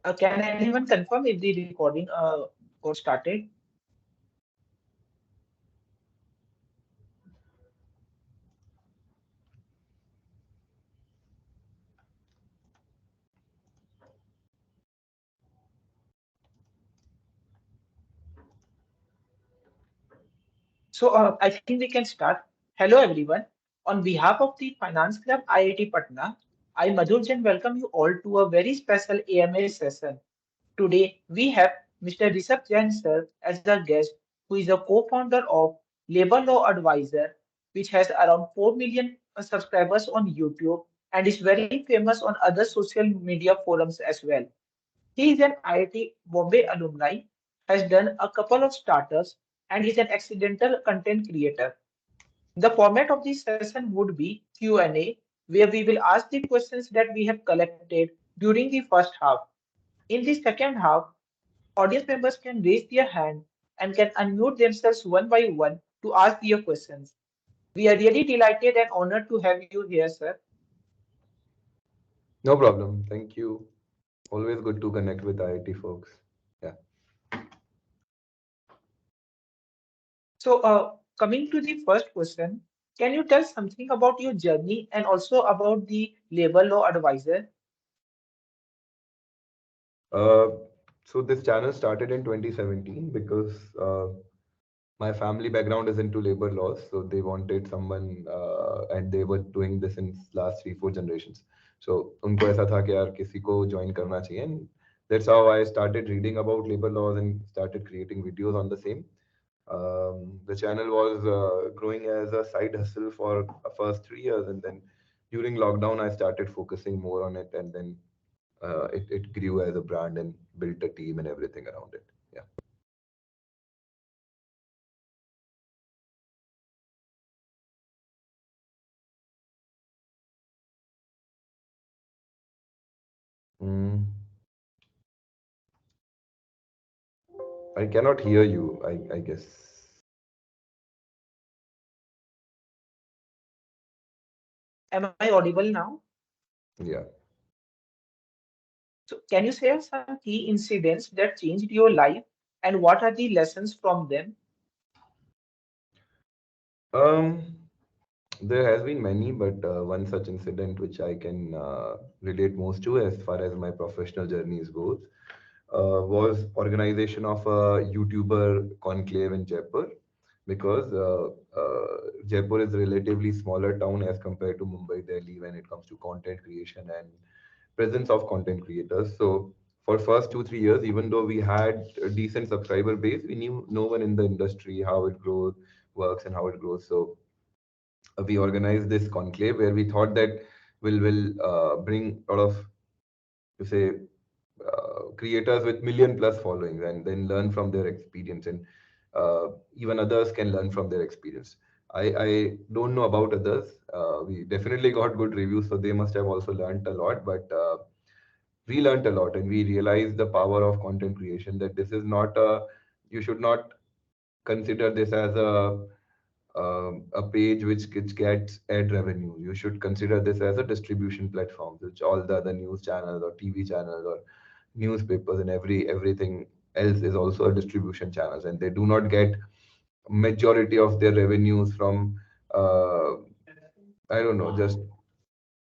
Can anyone confirm if the recording got started? So I think we can start. Hello everyone. On behalf of the Finance Club IIT Patna, I Madhur Jain welcome you all to a very special AMA session. Today we have Mr. Rishabh Jain sir as our guest, who is a co-founder of Labor Law Advisor, which has around 4 million subscribers on YouTube and is very famous on other social media forums as well. He is an IIT Bombay alumni, has done a couple of startups, and is an accidental content creator. The format of this session would be Q&A, where we will ask the questions that we have collected during the first half. In the second half, audience members can raise their hand and can unmute themselves one by one to ask their questions. We are really delighted and honored to have you here, sir. No problem. Thank you. Always good to connect with IIT folks. Yeah. So, coming to the first question, can you tell something about your journey and also about the labor law advisor? Uh, so this channel started in 2017 because my family background is into labor laws. So they wanted someone, and they were doing this in last 3, 4 generations. So उनको ऐसा था कि यार किसी को join करना चाहिए. And that's how I started reading about labor laws and started creating videos on the same. The channel was growing as a side hustle for the first 3 years, and then during lockdown, I started focusing more on it, and then it grew as a brand and built a team and everything around it. Yeah. Mm, I cannot hear you, I guess. Am I audible now? Yeah. So, can you share some key incidents that changed your life and what are the lessons from them? Um, there has been many, but one such incident which I can relate most to as far as my professional journeys goes was organization of a YouTuber conclave in Jaipur because Jaipur is a relatively smaller town as compared to Mumbai, Delhi when it comes to content creation and presence of content creators. So for first 2, 3 years, even though we had a decent subscriber base, we knew no one in the industry, how it grows, works and how it grows. So we organized this conclave where we thought that will bring a lot of, to say, creators with million plus followings and then learn from their experience, and even others can learn from their experience. I don't know about others. We definitely got good reviews, so they must have also learned a lot. But we learned a lot, and we realized the power of content creation. That this is not a, you should not consider this as a page which gets ad revenue. You should consider this as a distribution platform, which all the other news channels or TV channels or newspapers and everything else is also a distribution channels, and they do not get majority of their revenues from uh, I don't know, just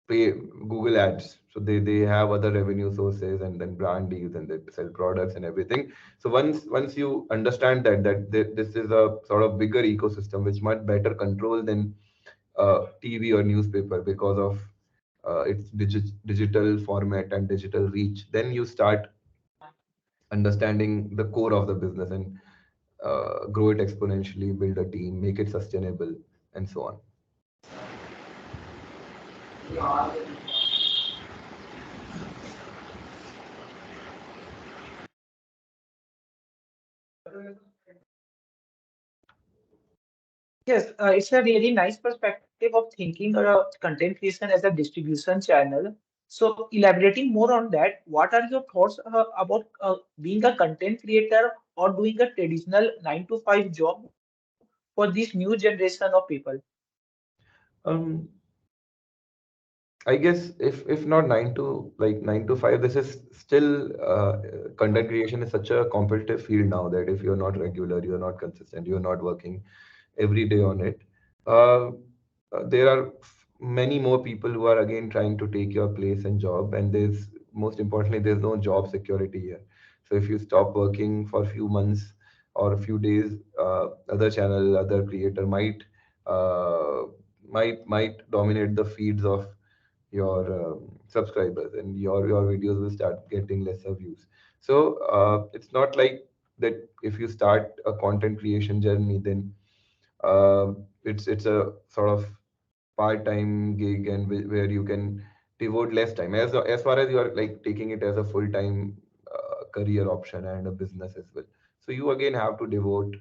pay Google ads. So they have other revenue sources and then brand deals and they sell products and everything. So once you understand this is a sort of bigger ecosystem which much better control than TV or newspaper because of its digital format and digital reach, then you start understanding the core of the business and grow it exponentially, build a team, make it sustainable, and so on. Yes, it's a really nice perspective of thinking content creation as a distribution channel. So, elaborating more on that, what are your thoughts about being a content creator or doing a traditional 9 to 5 job for this new generation of people? Um, I guess if not 9 to 5, this is still content creation is such a competitive field now that if you're not regular, you're not consistent, you're not working every day on it. Uh, there are many more people who are again trying to take your place and job, and there's most importantly there's no job security here. So if you stop working for a few months or a few days, other channel, other creator uh, might dominate the feeds of your subscribers, and your videos will start getting lesser views. So it's not like that if you start a content creation journey, then uh, it's a sort of part-time gig, and where you can devote less time as far as you are like taking it as a full-time career option and a business as well. So you again have to devote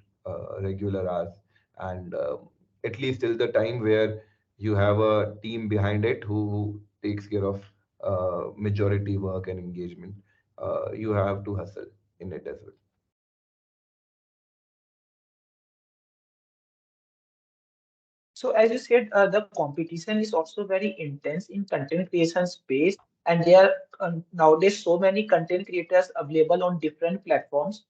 regular hours, and at least till the time where you have a team behind it who takes care of majority work and engagement. You have to hustle in it as well. So as you said, the competition is also very intense in content creation space, and there are nowadays so many content creators available on different platforms.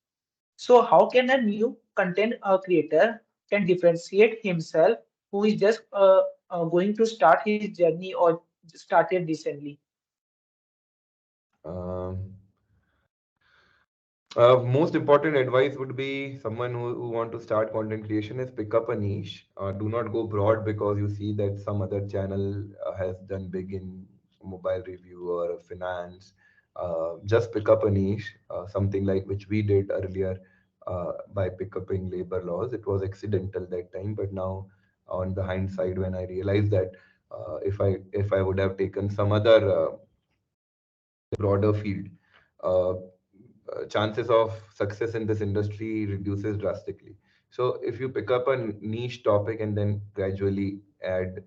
So how can a new content creator can differentiate himself who is just going to start his journey or started recently? Um, Most important advice would be someone who want to start content creation is pick up a niche. Do not go broad because you see that some other channel has done big in mobile review or finance. Just pick up a niche, something like which we did earlier by pick upping labor laws. It was accidental that time, but now on the hindsight, when I realized that if I would have taken some other broader field, uh, chances of success in this industry reduces drastically. So if you pick up a niche topic and then gradually add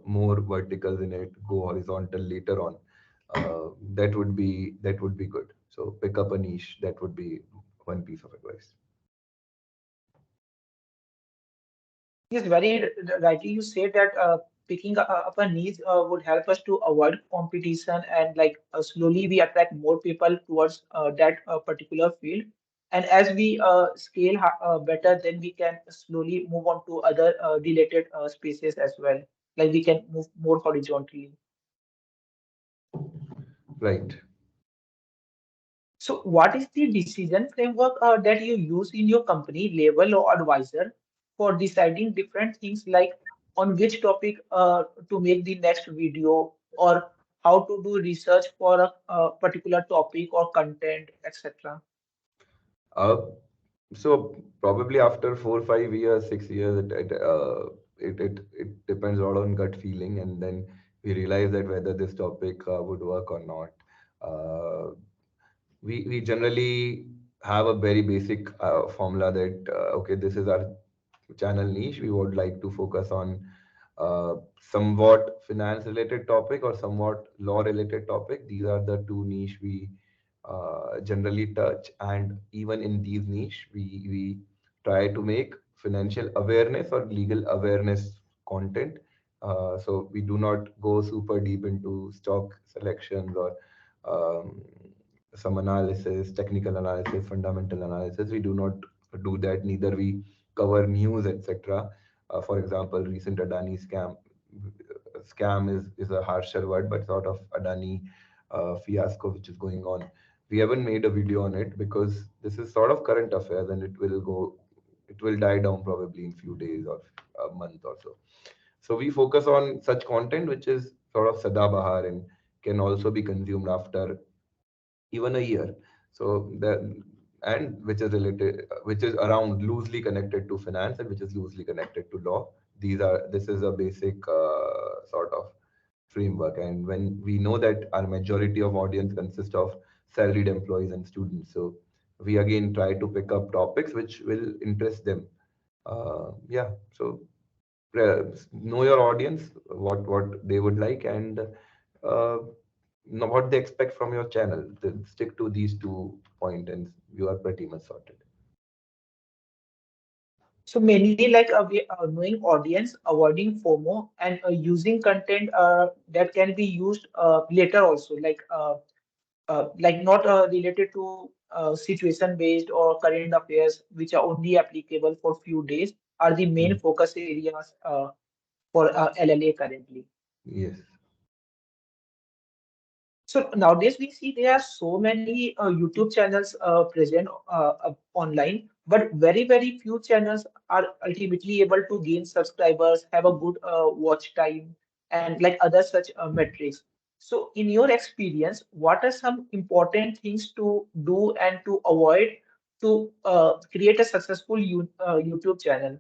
more verticals in it, go horizontal later on, that would be good. So pick up a niche. That would be one piece of advice. Yes, very rightly you said that picking up a niche would help us to avoid competition and like slowly we attract more people towards that particular field. And as we scale better, then we can slowly move on to other related spaces as well. Like we can move more horizontally. Right. So, what is the decision framework that you use in your company, label or advisor, for deciding different things like on which topic to make the next video or how to do research for a particular topic or content, etc. Uh, so probably after 4 5 years, 6 years, it depends a lot on gut feeling, and then we realize that whether this topic would work or not. Uh, we generally have a very basic formula that okay, this is our channel niche. We would like to focus on somewhat finance related topic or somewhat law related topic. These are the two niche we generally touch, and even in these niche, we try to make financial awareness or legal awareness content. So we do not go super deep into stock selections or um, some analysis, technical analysis, fundamental analysis. We do not do that. Neither we cover news, etc. For example, recent Adani scam. Scam is a harsher word, but sort of Adani fiasco which is going on. We haven't made a video on it because this is sort of current affairs, and it will die down probably in few days or a month or so. So we focus on such content which is sort of sadabahar and can also be consumed after even a year. So the and which is related, which is around loosely connected to finance and which is loosely connected to law. This is a basic sort of framework. And when we know that our majority of audience consists of salaried employees and students, so we again try to pick up topics which will interest them. Yeah, so know your audience, what they would like, and uh, know what they expect from your channel. Then stick to these 2 points, and you are pretty much sorted. So mainly like knowing audience, avoiding FOMO, and using content that can be used later also, like not related to situation based or current affairs, which are only applicable for few days, are the main Mm. focus areas for LLA currently. Yes. So nowadays we see there are so many YouTube channels present online, but very few channels are ultimately able to gain subscribers, have a good watch time, and like other such metrics. So in your experience, what are some important things to do and to avoid to create a successful YouTube channel?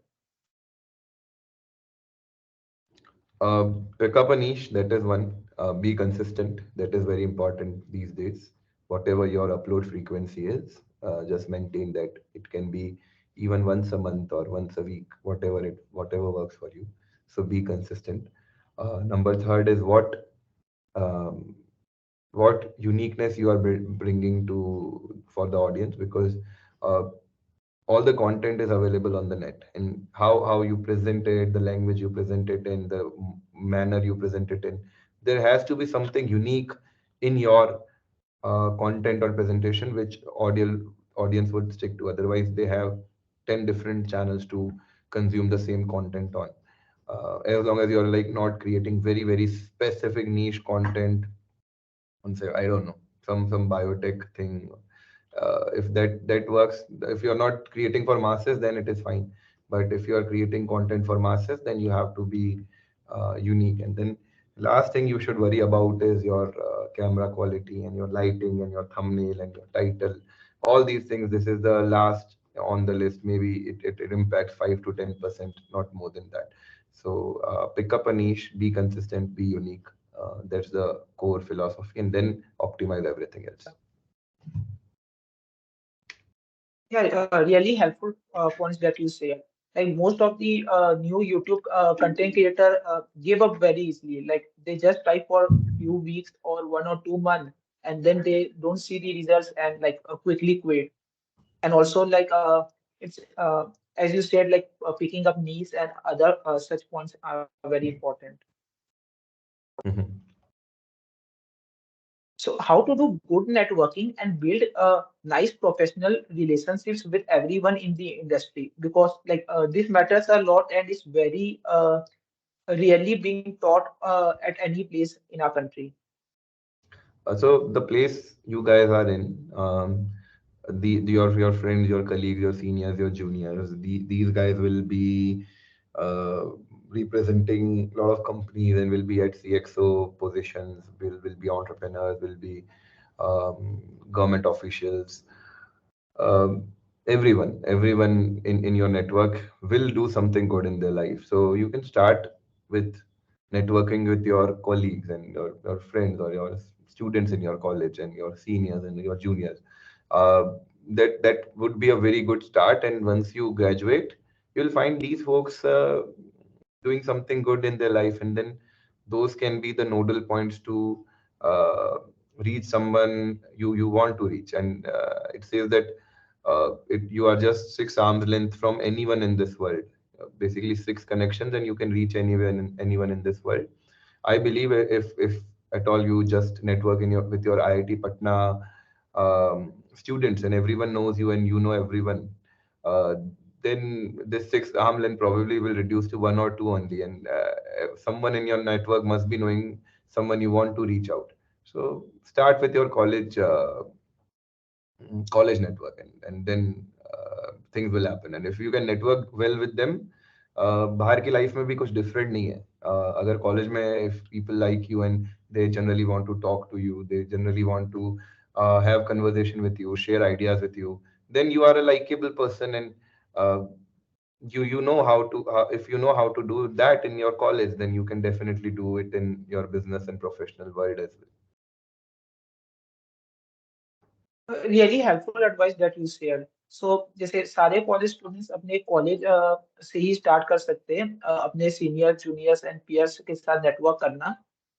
Uh, Pick up a niche, that is one. Be consistent, that is very important these days. Whatever your upload frequency is, just maintain that. It can be even once a month or once a week, whatever works for you. So be consistent. Number third is um, what uniqueness you are bringing to for the audience, because uh, all the content is available on the net, and how you present it, the language you present it in, the manner you present it in, there has to be something unique in your content or presentation which audience would stick to. Otherwise they have 10 different channels to consume the same content on. As long as you're like not creating very specific niche content on, say, I don't know, some biotech thing. If that works, if you're not creating for masses, then it is fine. But if you are creating content for masses, then you have to be unique. And then last thing you should worry about is your camera quality and your lighting and your thumbnail and your title. All these things, this is the last on the list. Maybe it impacts 5 to 10%, not more than that. So pick up a niche, be consistent, be unique. That's the core philosophy, and then optimize everything else. Yeah, really helpful points that you say. Like most of the new YouTube content creator give up very easily. Like they just try for few weeks or 1 or 2 months, and then they don't see the results and like quickly quit. And also like it's as you said, like picking up needs and other such points are very important. Mhm. So how to do good networking and build nice professional relationships with everyone in the industry, because like this matters a lot and is very rarely being taught at any place in our country. So the place you guys are in, your friends, your colleagues, your seniors, your juniors, these guys will be uh, representing a lot of companies and will be at CXO positions. Will be entrepreneurs, will be government officials. um, everyone in your network will do something good in their life, so you can start with networking with your colleagues and your friends or your students in your college and your seniors and your juniors. That would be a very good start, and once you graduate you'll find these folks doing something good in their life, and then those can be the nodal points to uh, reach someone you want to reach. And it says that you are just 6 arms length from anyone in this world. Basically 6 connections and you can reach anyone in this world. I believe if at all you just network in your with your IIT Patna students and everyone knows you and you know everyone, uh, then this 6 arm length probably will reduce to one or two only, and someone in your network must be knowing someone you want to reach out. So start with your college network, and then things will happen. And if you can network well with them, बाहर की life में भी कुछ different नहीं है. अगर college में if people like you and they generally want to talk to you, they generally want to have conversation with you, share ideas with you, then you are a likable person. And uh, you know how to if you know how to do that in your college, then you can definitely do it in your business and professional world as well. Really helpful advice that you share. So जैसे सारे college students अपने college से ही start कर सकते हैं अपने senior juniors and peers के साथ नेटवर्क करना,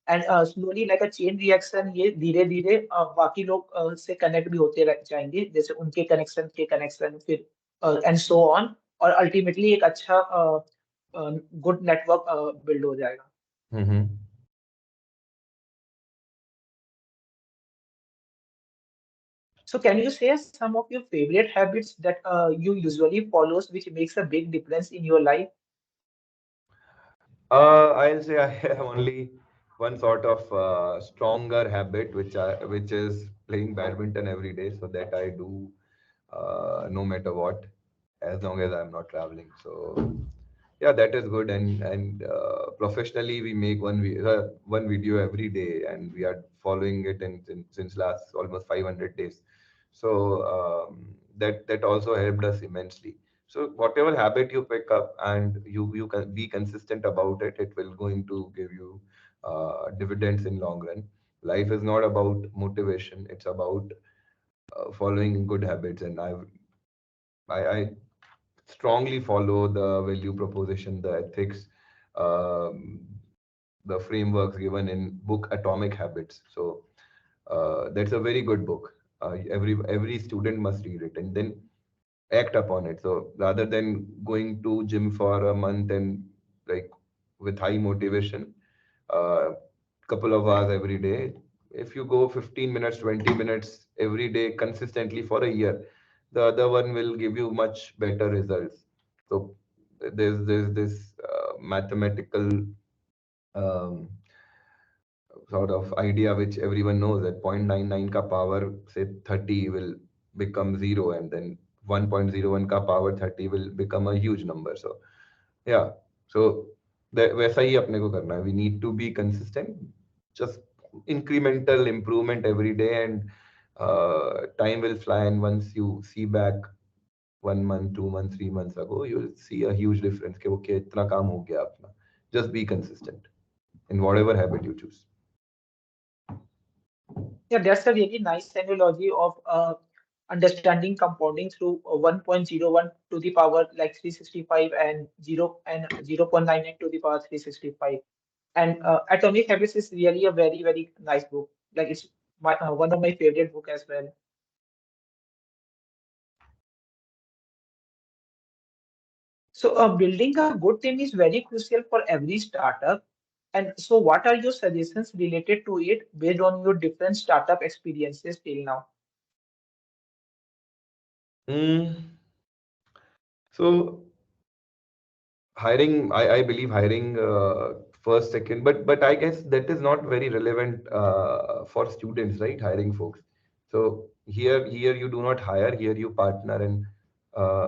and slowly like a chain reaction ये धीरे धीरे बाकी लोग से कनेक्ट भी होते रह जाएंगे, जैसे उनके कनेक्शन के कनेक्शन फिर एंड सो ऑन. और अल्टीमेटली एक अच्छा गुड नेटवर्क बिल्ड हो जाएगा. Mm-hmm. So can you share some of your favorite habits that you usually follows which makes a big difference in your life? I'll say I have only one sort of stronger habit, which is playing badminton every day, so that I do no matter what, as long as I'm not traveling. So yeah, that is good. And professionally, we make one video every day, and we are following it since last almost 500 days. So that also helped us immensely. So whatever habit you pick up and you can be consistent about it, it will going to give you dividends in long run. Life is not about motivation; it's about following good habits. And I strongly follow the value proposition, the ethics, um, the frameworks given in book Atomic Habits. So that's a very good book. Every student must read it and then act upon it. So rather than going to gym for a month and like with high motivation, couple of hours every day, if you go 15 minutes, 20 minutes every day consistently for a year, the other one will give you much better results. So there's this mathematical um, sort of idea which everyone knows that 0.99 ka power say 30 will become 0, and then 1.01 ka power 30 will become a huge number. So yeah, so वैसा ही अपने को करना है. We need to be consistent, just incremental improvement every day, and time will fly. And once you see back 1 month, 2 months, 3 months ago, you'll see a huge difference. कि okay, इतना काम हो गया अपना. Just be consistent in whatever habit you choose. Yeah, that's a really nice analogy of understanding compounding through 1.01 to the power like 365 and 0.98 to the power 365. And Atomic Habits is really a very nice book. Like it's one of my favorite book as well. So building a good team is very crucial for every startup. And so what are your suggestions related to it based on your different startup experiences till now? Mm, so hiring, I believe hiring first, second, but I guess that is not very relevant for students, right? Hiring folks. So here you do not hire, here you partner, and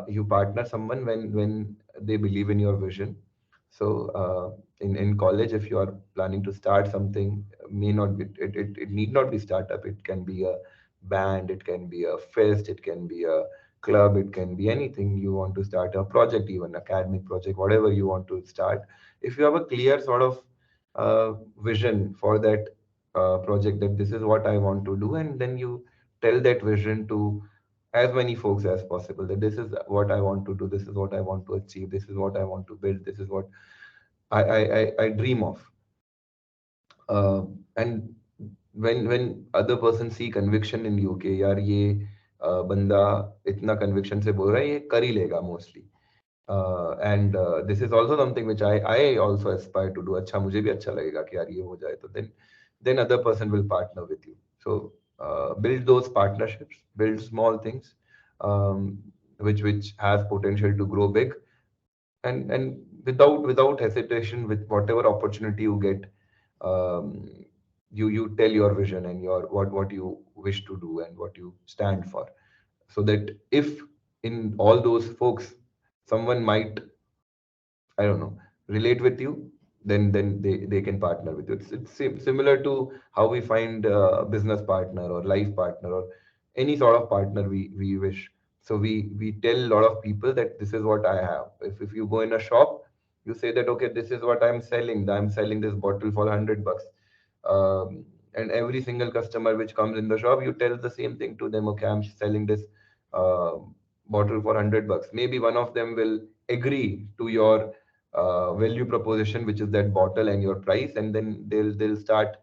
you partner someone when they believe in your vision. So in college, if you are planning to start something, may not be it need not be startup. It can be a band, it can be a fest, it can be a club, it can be anything you want to start, a project, even academic project, whatever you want to start. If you have a clear sort of vision for that project, that this is what I want to do, and then you tell that vision to as many folks as possible, that this is what I want to do, this is what I want to achieve, this is what I want to build, this is what I dream of. And when other person see conviction in you कि यार ये बंदा इतना conviction से बोल रहा है, ये कर ही लेगा mostly. And this is also something which I also aspire to do. अच्छा, मुझे भी अच्छा लगेगा कि यार ये हो जाए, तो then other person will partner with you. So build those partnerships, build small things, um, which has potential to grow big, and without hesitation, with whatever opportunity you get, um, you tell your vision and your what you wish to do and what you stand for, so that if in all those folks someone might, I don't know, relate with you, then they can partner with you. It's similar to how we find a business partner or life partner or any sort of partner we wish. So we tell a lot of people that this is what I have. If you go in a shop, you say that okay, this is what I'm selling. I'm selling this bottle for $100. And every single customer which comes in the shop, you tell the same thing to them. Okay, I'm selling this uh, bottle for $100. Maybe one of them will agree to your value proposition, which is that bottle and your price, and then they'll start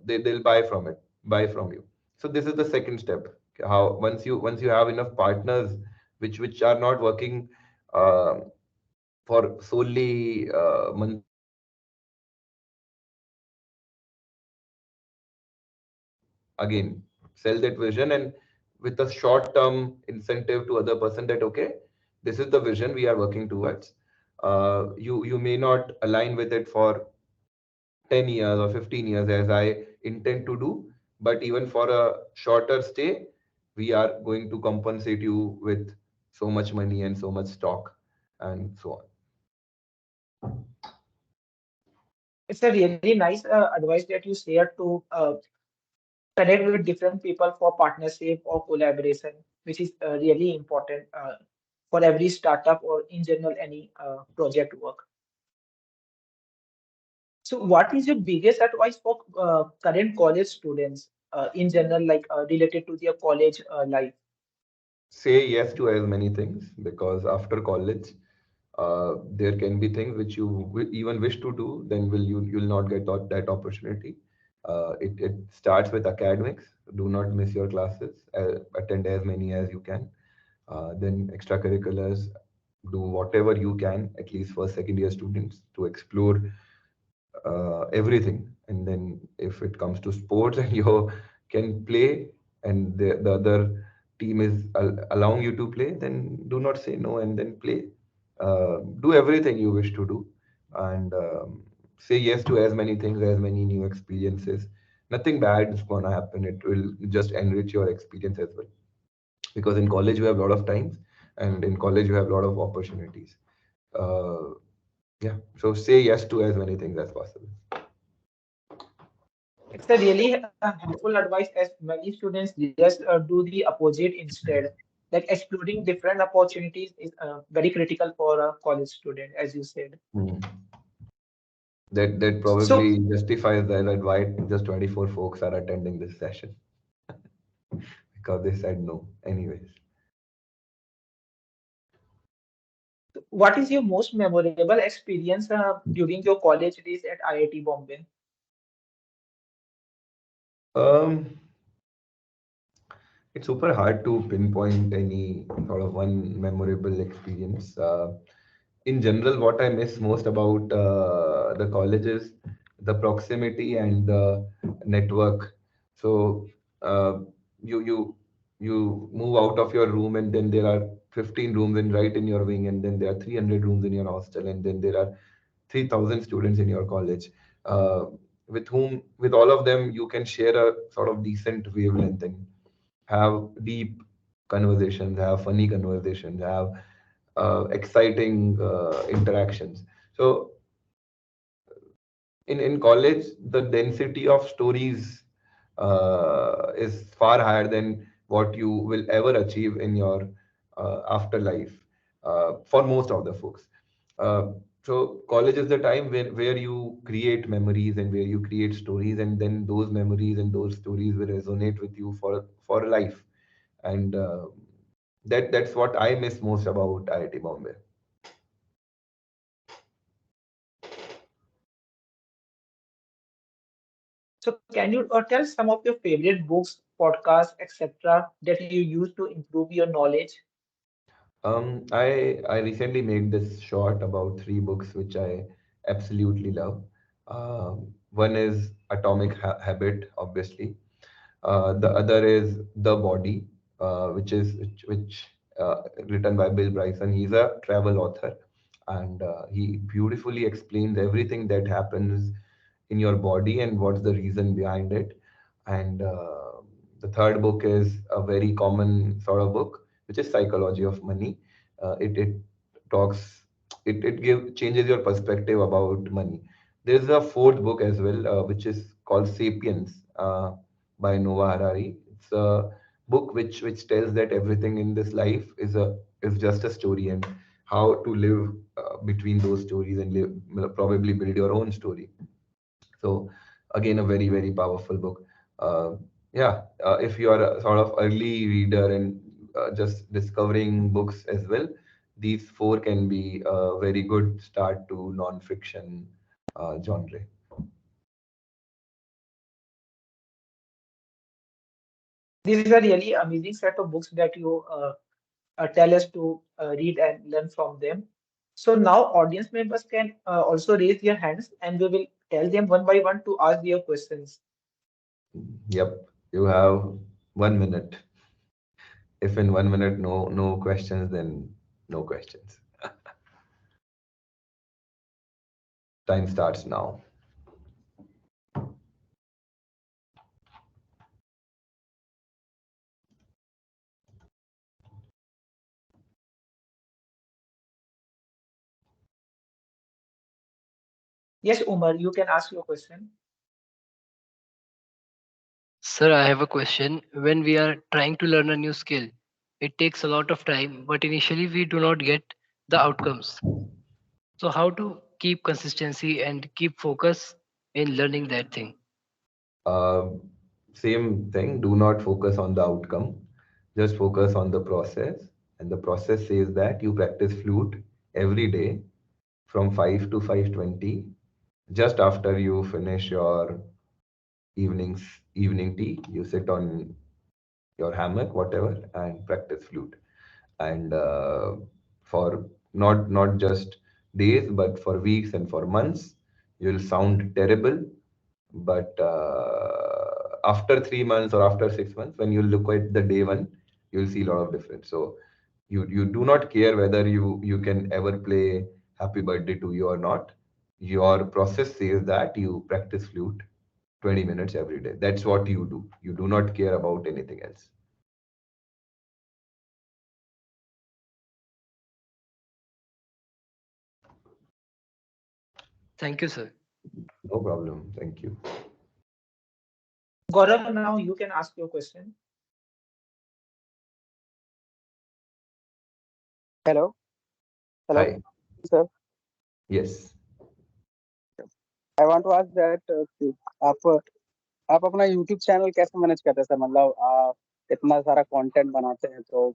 they'll buy from you. So this is the second step. How once you have enough partners which are not working uh, for solely monthly income. Again, sell that vision, and with a short term incentive to other person that okay, this is the vision we are working towards. You may not align with it for 10 years or 15 years as I intend to do, but even for a shorter stay, we are going to compensate you with so much money and so much stock and so on. It's a really nice advice that you share to connect with different people for partnership or collaboration, which is really important for every startup or in general any project work. So, what is your biggest advice for current college students in general, like related to their college life? Say yes to as many things because after college, there can be things which you even wish to do, then you'll not get that opportunity. It starts with academics. Do not miss your classes. Attend as many as you can. Then extracurriculars, do whatever you can, at least for second year students, to explore everything. And then if it comes to sports and you can play and the other team is allowing you to play, then do not say no and then play. Do everything you wish to do, and say yes to as many things, as many new experiences. Nothing bad is going to happen. It will just enrich your experience as well, because in college you have a lot of times, and in college you have a lot of opportunities. uh, yeah, so say yes to as many things as possible. It's a really helpful advice as many students just do the opposite instead. Like exploring different opportunities is very critical for a college student, as you said. Hmm. That So, probably justifies that why just 24 folks are attending this session, because they said no anyways. what is your most memorable experience during your college days at IIT Bombay? um it's super hard to pinpoint any sort of one memorable experience. In general, what I miss most about the college is the proximity and the network. So uh, you you you move out of your room, and then there are 15 rooms in right in your wing, and then there are 300 rooms in your hostel, and then there are 3,000 students in your college. Uh, with all of them, you can share a sort of decent wavelength and have deep conversations, have funny conversations, have exciting interactions. So in college, the density of stories is far higher than what you will ever achieve in your afterlife for most of the folks. Uh, so college is the time where you create memories and where you create stories, and then those memories and those stories will resonate with you for life. And that's what I miss most about IIT Bombay. So, can you tell some of your favorite books, podcasts, etc., that you use to improve your knowledge? I recently made this short about three books which I absolutely love. One is Atomic Habit, obviously. The other is The Body, which written by Bill Bryson. He's a travel author, and he beautifully explains everything that happens in your body and what's the reason behind it. And the third book is a very common sort of book, which is Psychology of Money. It talks, it give changes your perspective about money. There's a fourth book as well, which is called Sapiens by Noah Harari. It's a book which tells that everything in this life is just a story, and how to live between those stories and probably build your own story. So again, a very very powerful book. Yeah, if you are a sort of early reader and just discovering books as well, these four can be a very good start to non-fiction genre. This is a really amazing set of books that you tell us to read and learn from them. So now audience members can also raise their hands and we will tell them one by one to ask their questions. Yep, you have 1 minute. If in 1 minute no questions, then no questions. Time starts now. Yes, Umar, you can ask your question. Sir, I have a question. When we are trying to learn a new skill, it takes a lot of time, but initially we do not get the outcomes. So, how to keep consistency and keep focus in learning that thing? Uh, Same thing. Do not focus on the outcome. Just focus on the process. And the process says that you practice flute every day from 5 to 5:20. Just after you finish your evening tea, you sit on your hammock, whatever, and practice flute. And for not just days, but for weeks and for months, you'll sound terrible. But after 3 months or after 6 months, when you look at the day one, you'll see a lot of difference. So you do not care whether you can ever play Happy Birthday to You or not. Your process says that you practice flute 20 minutes every day. That's what you do. You do not care about anything else. Thank you, sir. No problem. Thank you. Gaurav, now you can ask your question. Hello hello Hi. Sir Yes. I want to ask that कि आप आप अपना YouTube channel कैसे manage करते हैं sir मतलब इतना सारा कंटेंट बनाते हैं तो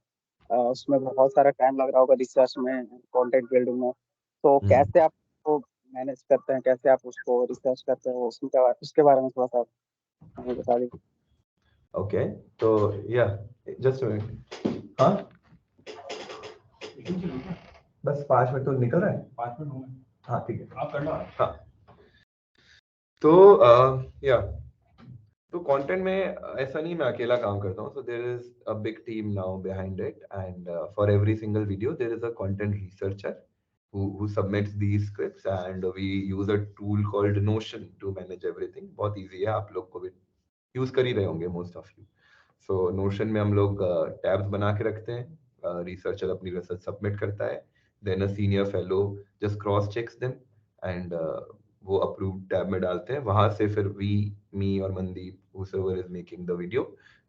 उसमें बहुत सारा टाइम लग रहा होगा रिसर्च में कंटेंट बिल्डिंग में तो Mhm. कैसे आप उसको मैनेज करते हैं कैसे आप उसको रिसर्च करते हैं उसके बारे में थोड़ा सा हमें बता दीजिए Okay. So yeah, just a minute. हाँ, बस 5 मिनट तो निकल रहा है. 5 मिनट हो गए. हाँ ठीक है. आप करना. हाँ. तो या तो कंटेंट में ऐसा नहीं मैं अकेला काम करता हूँ. So there is a big team now behind it, and for every single video there is a content researcher who submits these scripts, and we use a tool called Notion to manage everything. बहुत easy है, आप लोग को भी use कर ही रहे होंगे most of you. So notion में हम लोग टैब्स बना के रखते हैं. रिसर्चर अपनी रिसर्च सबमिट करता है, then a senior fellow just cross checks them, and वो अप्रूव टैब में डालते हैं. वहां से फिर वी मी और Mandeep whoever is making the video,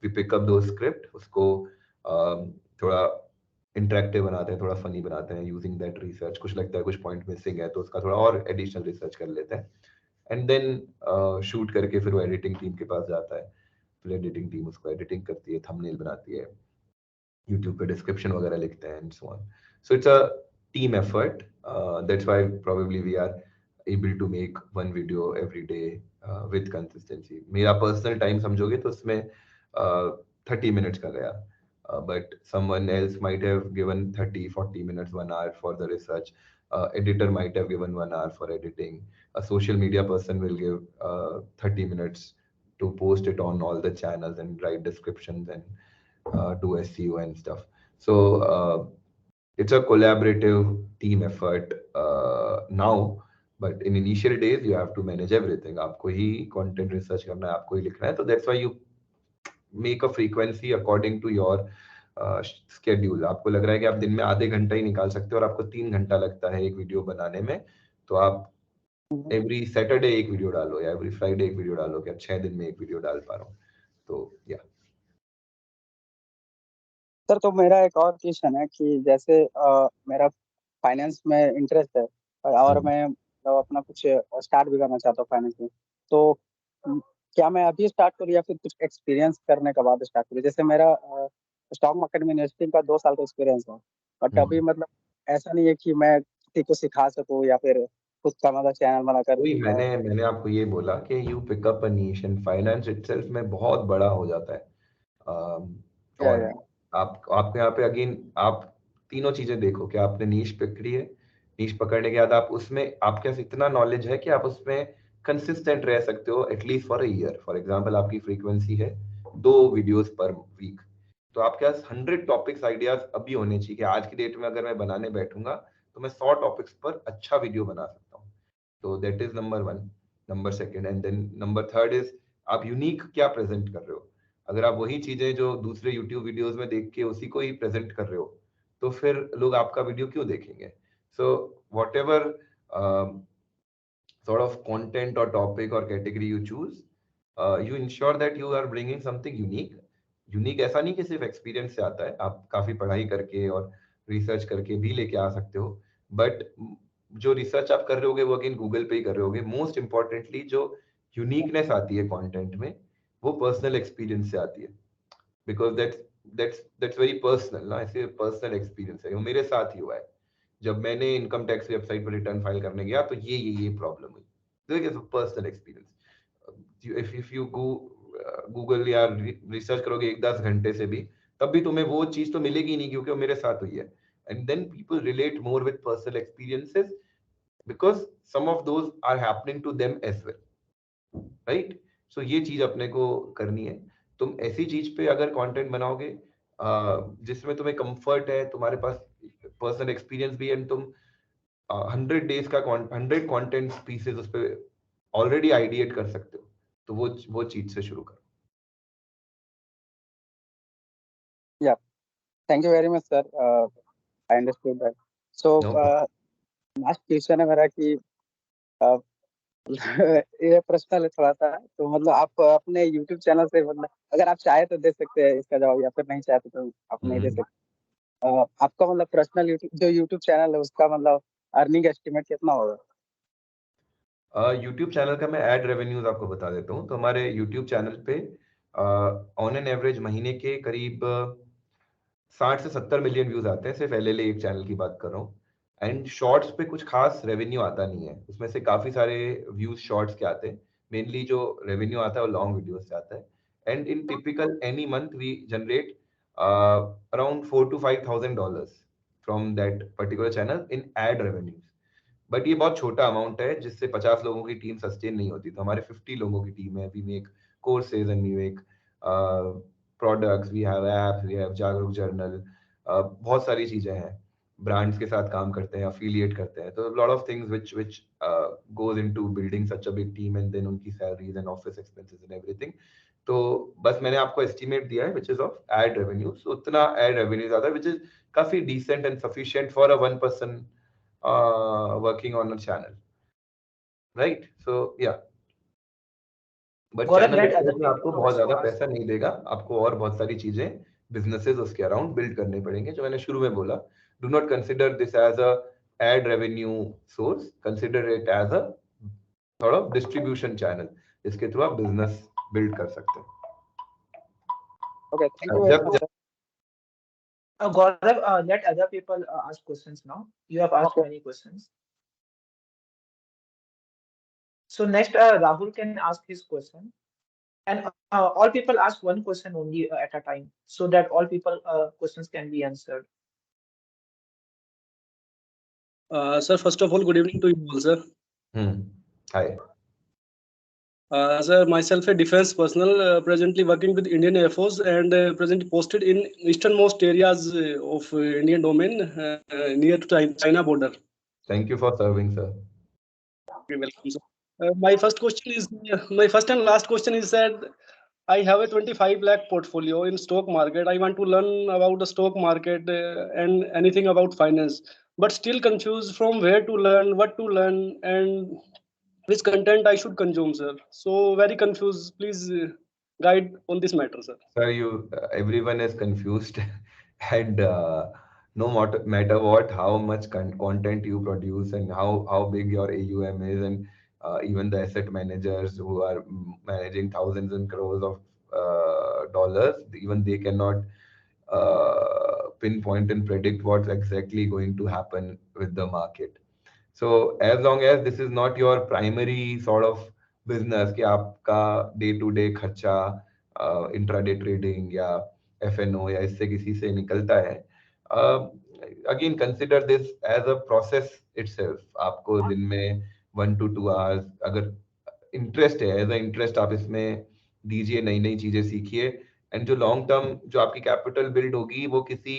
we pick up दो स्क्रिप्ट, उसको थोड़ा इंटरेक्टिव बनाते हैं, थोड़ा फनी बनाते हैं यूजिंग दैट रिसर्च. कुछ लगता है कुछ पॉइंट मिसिंग है तो उसका थोड़ा और एडिशनल रिसर्च कर लेते हैं, एंड देन शूट करके फिर वो एडिटिंग टीम के पास जाता है. फिर एडिटिंग टीम उसको एडिटिंग करती है, थंबनेल बनाती है, यूट्यूब पे डिस्क्रिप्शन वगैरह लिखते हैं, and so on. So it's a team effort. That's why probably we are able to make one video every day with consistency. मेरा पर्सनल टाइम समझोगे तो उसमें 30 minutes का गया, but someone else might have given 30-40 minutes, 1 hour for the research. Editor might have given 1 hour for editing. A social media person will give 30 minutes to post it on all the channels and write descriptions and do SEO and stuff. So it's a collaborative team effort now, but in initial days you have to manage everything. आपको ही content research करना है, आपको ही लिखना है, तो that's why you make a frequency according to your schedule. आपको लग रहा है कि आप दिन में आधे घंटा ही निकाल सकते हो और आपको 3 घंटा लगता है एक वीडियो बनाने में, तो आप एवरी सैटरडे एक वीडियो डालो या एवरी फ्राइडे एक वीडियो डालो कि आप 6 दिन में एक वीडियो डाल पा रहा हूँ. तो या सर तो मेरा एक और क्वेश्चन है कि जैसे मेरा फाइनेंस में इंटरेस्ट है और मैं मतलब अपना कुछ स्टार्ट भी करना चाहता हूँ फाइनेंस में तो क्या मैं अभी स्टार्ट करूँ या फिर कुछ एक्सपीरियंस करने के बाद स्टार्ट करूँ जैसे मेरा स्टॉक मार्केट में इन्वेस्टिंग का 2 साल का एक्सपीरियंस है बट अभी मतलब ऐसा नहीं है कि मैं किसी को सिखा सकूँ या फिर खुद का मतलब चैनल बनाकर वही मैंने आपको ये बोला कि you pick up a niche, and finance itself में बहुत बड़ा हो जाता है. या और या आपको यहाँ पे अगेन आप तीनों चीजें देखो कि आपने नीश पकड़ी है। नीश पकड़ने के बाद आप उसमें आपके पास इतना नॉलेज है कि आप उसमें कंसिस्टेंट रह सकते हो at least for a year. For example आपकी फ्रीक्वेंसी है 2 वीडियोस पर वीक, तो आपके पास 100 टॉपिक्स आइडियाज अभी होने चाहिए कि आज की डेट में अगर मैं बनाने बैठूंगा तो मैं 100 टॉपिक्स पर अच्छा वीडियो बना सकता हूँ। तो that is number one. Number second and then number third is आप यूनिक क्या प्रेजेंट कर रहे हो। अगर आप वही चीजें जो दूसरे यूट्यूब वीडियोस में देख के उसी को ही प्रेजेंट कर रहे हो तो फिर लोग आपका वीडियो क्यों देखेंगे। So what ever sort of content or topic or category you choose, you ensure that you are bringing something unique. Unique ऐसा नहीं कि सिर्फ एक्सपीरियंस से आता है, आप काफी पढ़ाई करके और रिसर्च करके भी लेके आ सकते हो, बट जो रिसर्च आप कर रहे होगे वो अगेन गूगल पे ही कर रहे होगे। मोस्ट इंपॉर्टेंटली जो यूनिकनेस आती है कंटेंट में वो पर्सनल एक्सपीरियंस से आती है, बिकॉज दैट्स वेरी पर्सनल ना, ऐसे पर्सनल एक्सपीरियंस है। वो मेरे साथ ही हुआ है, जब मैंने इनकम टैक्स वेबसाइट पर रिटर्न फाइल करने गया तो ये प्रॉब्लम हुई। देखिए personal experience, if you Google या रिसर्च करोगे 1-10 घंटे से भी, तब भी तुम्हें वो चीज तो मिलेगी नहीं क्योंकि वो मेरे साथ हुई है। And then people relate more with personal experiences because some of those are happening to them as well, right. So ये चीज अपने को करनी है। तुम ऐसी चीज पे अगर कंटेंट बनाओगे जिसमें तुम्हें कंफर्ट है, तुम्हारे पास पर्सनल एक्सपीरियंस भी है, एंड तुम 100 डेज का 100 कंटेंट पीसेस उस पर ऑलरेडी आइडिएट कर सकते हो, तो वो चीज से शुरू करो। Yeah, thank you very much, sir. I understood that. So, no problem. Last question है मेरा कि uh, ये पर्सनल है थोड़ा सा, तो मतलब आप अपने YouTube चैनल से, मतलब अगर आप चाहे तो दे सकते हैं इसका जवाब, या फिर नहीं चाहे तो आप नहीं दे सकते। आपका मतलब पर्सनल जो यूट्यूब चैनल है उसका मतलब अर्निंग एस्टिमेट कितना होगा? यूट्यूब चैनल का मैं एड रेवेन्यूज आपको बता देता हूँ। तो हमारे यूट्यूब चैनल पे ऑन एन एवरेज महीने के करीब 60 से 70 मिलियन व्यूज आते हैं, सिर्फ एलएलए एक चैनल की बात कर रहा हूँ। एंड शॉर्ट्स पे कुछ खास रेवेन्यू आता नहीं है, उसमें से काफी सारे व्यूज शॉर्ट्स के आते हैं। मेनली जो रेवेन्यू आता है वो लॉन्ग वीडियोस से आता है। And in typical any month we generate around $4,000 to $5,000 from that particular channel in ad revenues. But ये बहुत छोटा अमाउंट है जिससे 50 लोगों की टीम सस्टेन नहीं होती। तो हमारे 50 लोगों की टीम है। We make courses and we make products, we have apps, we have Jagruk journal, बहुत सारी चीजें हैं। ब्रांड्स के साथ काम करते हैं, अफिलिएट करते हैं, तो lot of things which goes into building such a big team and then उनकी salaries and office expenses and everything. तो बस मैंने आपको एस्टिमेट दिया है which is of ad revenues, उतना एड रेवेन्यूज आता है व्हिच इज काफी decent and sufficient for a one person working on a channel, right? So yeah, but Gaurav, channel let other export में people आपको बहुत also ज्यादा ask. पैसा नहीं देगा, आपको और बहुत सारी चीजें बिजनेसेस उसके अराउंड बिल्ड करने पड़ेंगे। जो मैंने शुरू में बोला, do not consider this as a ad revenue source, consider it as a sort of distribution channel जिसके थ्रू आप बिजनेस बिल्ड कर सकते ओके, थैंक हैं। यू वेरी मच जब sir. Gaurav, let other people ask questions now. You have asked okay, many questions. So next, Rahul can ask his question, and all people ask one question only at a time, so that all people questions can be answered. Sir, first of all, good evening to you all, sir. Hi. Sir, myself a defense personnel, presently working with Indian Air Force and presently posted in easternmost areas of Indian domain near to China border. Thank you for serving sir. You're welcome, sir. My first and last question is that I have a 25 lakh portfolio in stock market. I want to learn about the stock market and anything about finance, but still confused from where to learn, what to learn, and which content I should consume, sir. So very confused. Please guide on this matter, sir. Sir, everyone is confused, and no matter what, how much content you produce and how big your AUM is, and even the asset managers who are managing thousands and crores of dollars, even they cannot pinpoint and predict what's exactly going to happen with the market. So as long as this is not your primary sort of business कि आपका day to day खर्चा intraday trading या FNO या इससे किसी से निकलता है, again consider this as a process itself. आपको दिन में 1 to 2 hours अगर इंटरेस्ट है, एज अ इंटरेस्ट आप इसमें दीजिए, नई नई चीजें सीखिए। एंड जो लॉन्ग टर्म जो आपकी कैपिटल बिल्ड होगी वो किसी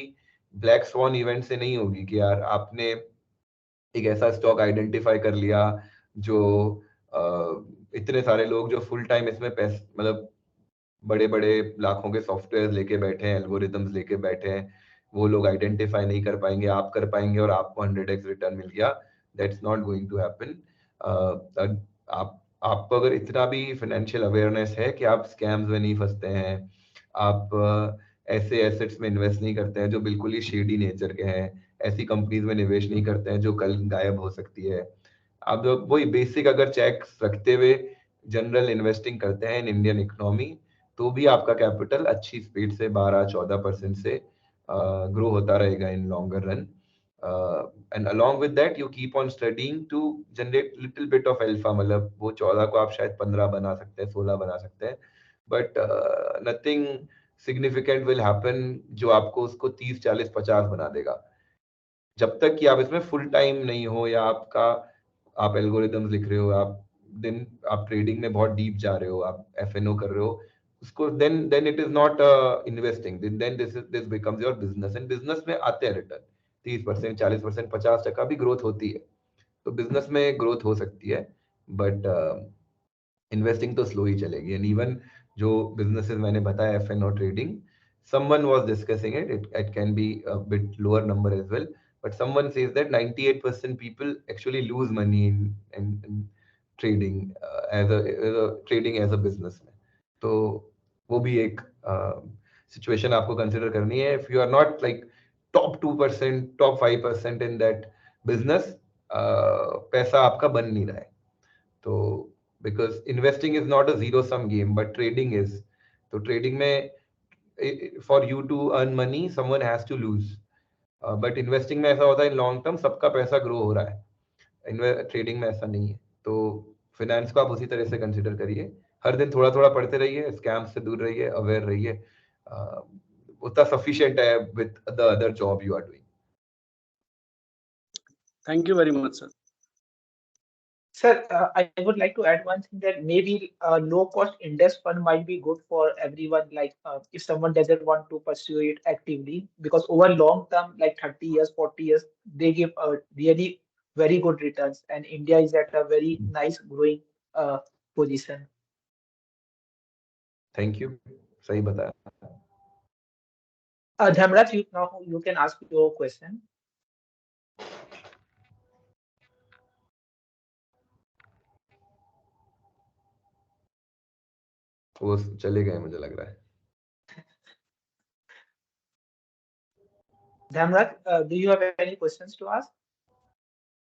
ब्लैक स्वॉन इवेंट से नहीं होगी कि यार आपने एक ऐसा स्टॉक आइडेंटिफाई कर लिया जो इतने सारे लोग जो फुल टाइम इसमें पैसे मतलब बड़े बड़े लाखों के सॉफ्टवेयर लेके बैठे हैं, एल्गोरिदम्स लेके बैठे हैं, वो लोग आइडेंटिफाई नहीं कर पाएंगे, आप कर पाएंगे और आपको 100x रिटर्न मिल गया। That's not going to happen. आप आपको अगर इतना भी फाइनेंशियल अवेयरनेस है कि आप स्कैम्स में नहीं फंसते हैं, आप ऐसे एसेट्स में इन्वेस्ट नहीं करते हैं जो बिल्कुल ही शेडी नेचर के हैं, ऐसी कंपनीज में निवेश नहीं करते हैं जो कल गायब हो सकती है, आप वही बेसिक अगर चेक्स रखते हुए जनरल इन्वेस्टिंग करते हैं इन इंडियन इकोनॉमी, तो भी आपका कैपिटल अच्छी स्पीड से 12-14% से ग्रो होता रहेगा in longer run. And along with that you keep on studying to generate little bit of alpha, मतलब वो 14 को आप शायद 15 बना सकते हैं, 16 बना सकते हैं, but nothing significant will happen जो आपको उसको 30, 40, 50 बना देगा। जब तक कि आप इसमें फुल टाइम नहीं हो, या आपका आप एल्गोरिदम्स लिख रहे हो, आप ट्रेडिंग में बहुत डीप जा रहे हो, आप FNO कर रहे हो उसको, then it is not investing, then this becomes your business. And business में आते हैं रिटर्न 30%, 40%, 50% भी ग्रोथ होती है, तो बिजनेस में ग्रोथ हो सकती है, बट इन्वेस्टिंग तो स्लो ही चलेगी। एंड इवन जो बिजनेसेस मैंने बताया FNO trading, someone was discussing it can be a bit lower number as well, but someone says that 98% people actually lose money in trading, as a trading as a business में। तो वो भी एक situation आपको consider करनी है। If you are not like top 2%, top 5% in that business, पैसा आपका बन नहीं रहा है। तो because investing is not a zero sum game but trading is. तो ट्रेडिंग में for you to earn money someone has to lose, but investing में ऐसा होता है इन लॉन्ग टर्म सबका पैसा ग्रो हो रहा है, ट्रेडिंग में ऐसा नहीं है। तो फिनेंस को आप उसी तरह से कंसिडर करिए, हर दिन थोड़ा थोड़ा पढ़ते रहिए, स्कैम से दूर रहिए, अवेयर रहिए, उतना सफिशिएंट है with the other job you are doing. Thank you very much, sir. Sir, I would like to add one thing that maybe a low-cost index fund might be good for everyone. Like if someone doesn't want to pursue it actively, because over long term, like 30 years, 40 years, they give really very good returns, and India is at a very nice growing position. Thank you, सही बताया। Dhamraj, now you can ask your question. वो चले गए मुझे लग रहा है। Dhamraj, do you have any questions to ask?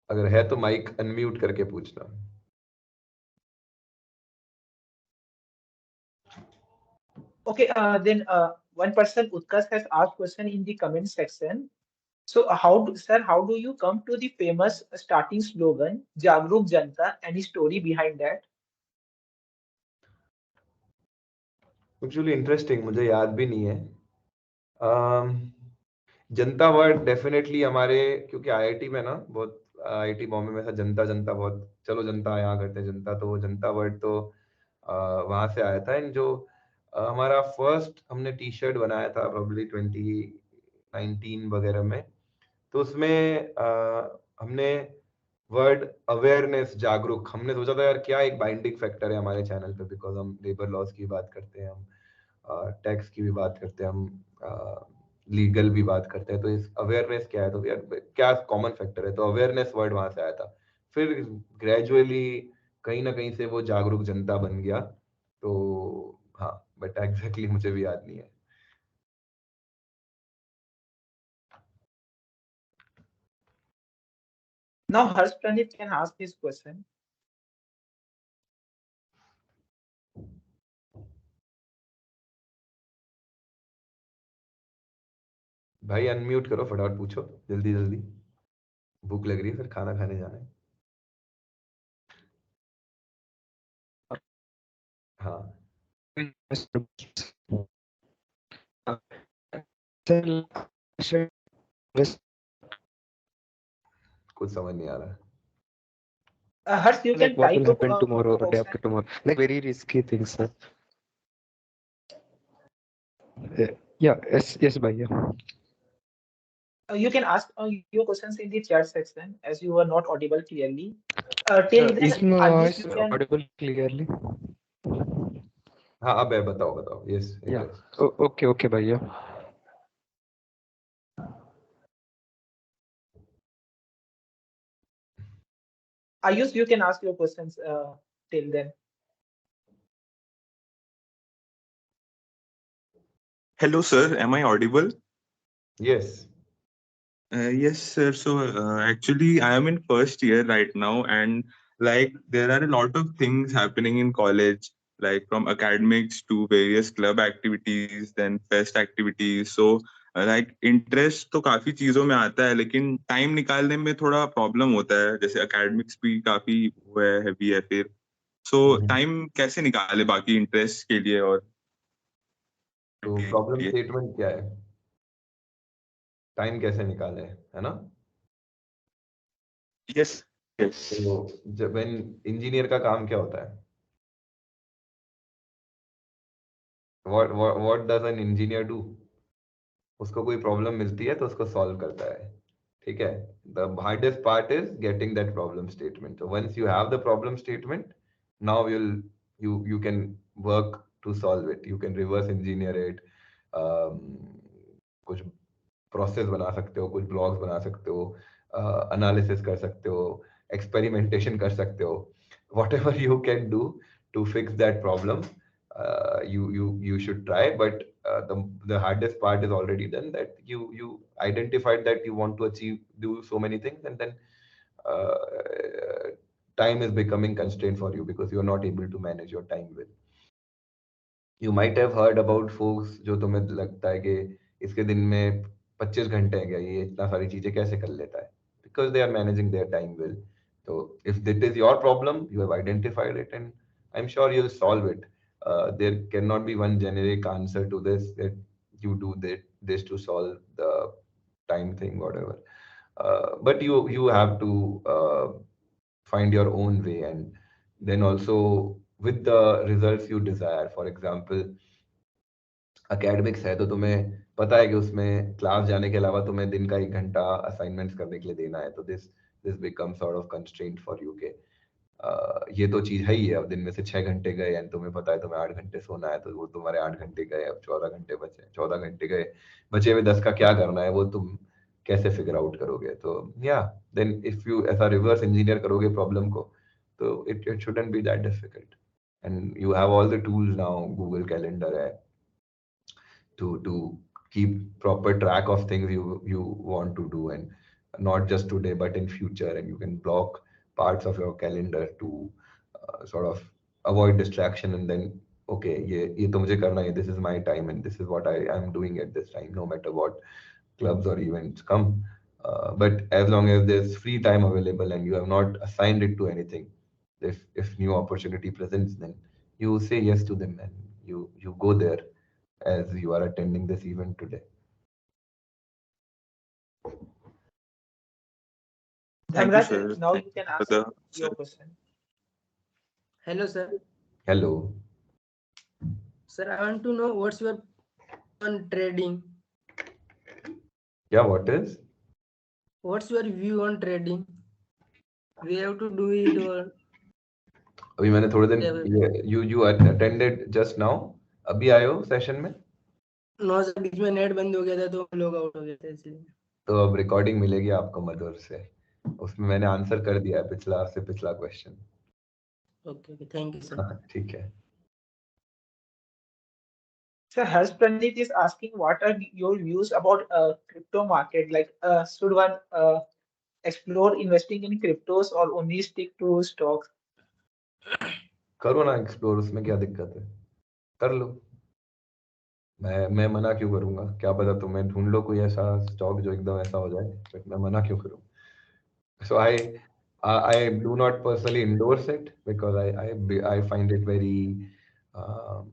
अगर है तो माइक अनम्यूट करके पूछना। Okay, then one person, Utkarsh, has asked question in the comment section. So sir, how do you come to the famous starting slogan, Jagruk Janta? Any story behind that? Actually interesting, मुझे याद भी नहीं है। अम, जनता word definitely हमारे, क्योंकि IIT में ना बहुत, IIT बॉम्बे में ऐसा जनता जनता बहुत, चलो जनता यहाँ करते हैं जनता, तो वो जनता वर्ड तो वहां से आया था। एंड जो हमारा फर्स्ट हमने टी शर्ट बनाया था प्रॉब्ली 2019 वगैरह में, तो उसमें हमने वर्ड अवेयरनेस, जागरूक, हमने सोचा था यार क्या एक बाइंडिंग फैक्टर है हमारे चैनल पे, बिकॉज हम लेबर लॉज की बात करते हैं, हम टैक्स की भी बात करते हैं, हम लीगल भी बात करते हैं, तो इस अवेयरनेस क्या है, तो यार क्या कॉमन फैक्टर है, तो अवेयरनेस वर्ड वहां से आया था। फिर ग्रेजुअली कहीं ना कहीं से वो जागरूक जनता बन गया। तो हाँ, बट एग्जैक्टली मुझे भी याद नहीं है। Now Harsh Pranit can ask his question. भाई अनम्यूट करो, फटाफट पूछो, जल्दी जल्दी, भूख लग रही है, फिर खाना खाने जाना है। हाँ, sir, like I invested कुछ समझ नहीं आ रहा है. Harsh, you can like what type will a happen tomorrow or day question. after tomorrow. Like very risky things, sir. Yeah, yes, bhaiya. You can ask your questions in the chat section as you are not audible clearly. Till then, Is my Ayush, you voice can. audible clearly? हाँ अब है, बताओ बताओ. Yes, it Yeah. is. Okay, bhaiya. Ayush, you can ask your questions till then. Hello, sir. Am I audible? Yes. Yes, sir. So actually, I am in first year right now, and like there are a lot of things happening in college, like from academics to various club activities, then fest activities. So like interest तो काफी चीजों में आता है, लेकिन time निकालने में थोड़ा प्रॉब्लम होता है. जैसे academics भी काफी वो है heavy है फिर. So Mhm. टाइम कैसे निकाले बाकी इंटरेस्ट के लिए और तो के प्रॉब्लम लिए? स्टेटमेंट क्या है? टाइम कैसे निकाले, है ना? Yes. Yes. तो जब इंजीनियर का काम क्या होता है? What does an engineer do? उसको कोई प्रॉब्लम मिलती है तो उसको सॉल्व करता है. ठीक है. The hardest part is getting that problem statement. So once you have the problem statement, now you can work to solve it. You can reverse engineer it. कुछ प्रोसेस बना सकते हो, कुछ ब्लॉग्स बना सकते हो, एनालिसिस कर सकते हो, एक्सपेरिमेंटेशन कर सकते हो. Whatever you can do to fix that problem, you should try. But the hardest part is already done. That you identified that you want to do so many things, and then uh, time is becoming constraint for you because you are not able to manage your time well. You might have heard about folks जो तुम्हें लगता है कि इसके दिन में 25 घंटे हैं क्या, ये इतना सारी चीजें कैसे कर लेता है, because they are managing their time well. So if that is your problem, you have identified it, and I'm sure you'll solve it. There cannot be one generic answer to this, that you do this to solve the time thing, whatever. But you have to find your own way, and then also with the results you desire. For example, academics है तो तुम्हें पता है कि उसमें class जाने के अलावा तुम्हें दिन का 1 घंटा असाइनमेंट्स करने के लिए देना है, तो this this become sort of constraint for you के ये तो चीज है ही है. अब दिन में से 6 घंटे गए एंड तुम्हें पता है तुम्हें 8 घंटे सोना है, तो वो तुम्हारे 8 घंटे गए. अब 14 घंटे बचे, 14 घंटे गए, बचे हुए 10 का क्या करना है वो तुम कैसे फिगर आउट करोगे? तो या देन इफ यू ऐसा रिवर्स इंजीनियर करोगे प्रॉब्लम को, तो it shouldn't be that difficult. And you have all the tools now, Google calendar है to keep proper track of things you want to do, and not just today but in future. And you can block parts of your calendar to sort of avoid distraction, and then okay, ये तो मुझे करना है, this is my time and this is what I am doing at this time, no matter what clubs or events come. But as long as there's free time available and you have not assigned it to anything, if new opportunity presents, then you say yes to them and you go there as you are attending this event today. Thank you, Dhamraj, sir. now Thank you you can for ask the answer. your question. Hello, sir. Hello. Sir, I want to know what's your on trading. Yeah, what is? What's your view on trading? We have to do it or अभी मैंने थोड़े दिन never? you attended just now. अभी आए हो session में? No, sir बीच में net बंद हो गया था तो लोग आउट हो गए थे इसलिए. तो अब रिकॉर्डिंग मिलेगी आपको मधुर से, उसमें मैंने आंसर कर दिया है पिछला question. Okay, thank you, sir. हाँ ठीक है. So Harsh Pranit is asking what are your views about crypto market? Like, should one explore investing in cryptos or only stick to stocks? करो ना एक्सप्लोर, उसमें क्या दिक्कत है, कर लो. मैं मना क्यों करूंगा? क्या पता तुम्हें ढूंढ लो कोई ऐसा स्टॉक जो एकदम ऐसा हो जाए, बट मैं मना क्यों करूं? So I do not personally endorse it because I find it very um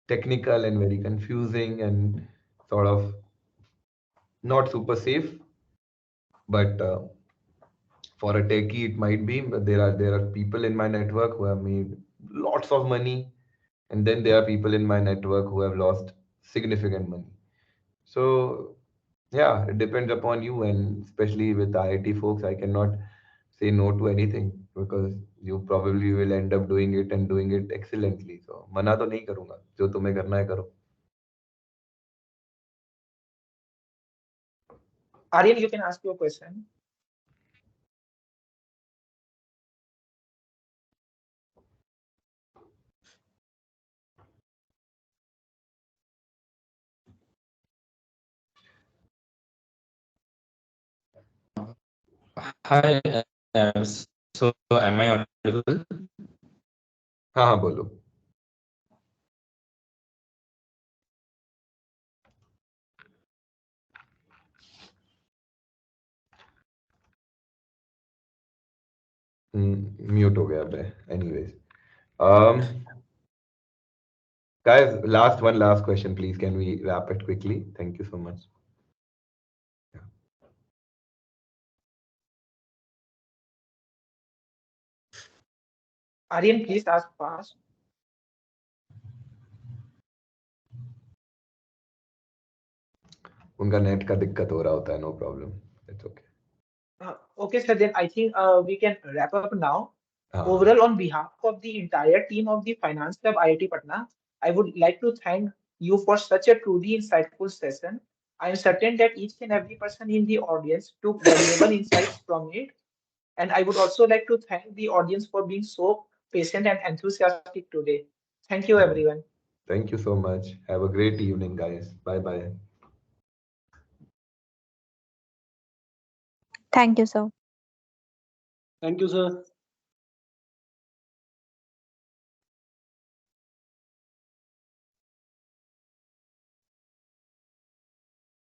technical and very confusing and sort of Not super safe, but for a techie it might be. But there are people in my network who have made lots of money, and then there are people in my network who have lost significant money. So yeah, it depends upon you, and especially with IIT folks, I cannot say no to anything because you probably will end up doing it and doing it excellently. So मना तो नहीं करूंगा, जो तुम्हें करना है करो. Aryan, you can ask your question. Hi, so am I audible? हाँ हाँ बोलो. म्यूट हो गया मैं. Anyways, um, guys, last question, please. Can we wrap it quickly? Thank you so much. Aryan, please ask fast. उनका net का दिक्कत हो रहा होता है. No problem. It's okay. Okay, sir, then I think we can wrap up now. हाँ. Overall, on behalf of the entire team of the Finance Club IIT Patna, I would like to thank you for such a truly insightful session. I am certain that each and every person in the audience took valuable insights from it. And I would also like to thank the audience for being so patient and enthusiastic today. Thank you, everyone. Thank you so much. Have a great evening, guys. Bye bye. Thank you, sir. Thank you, sir.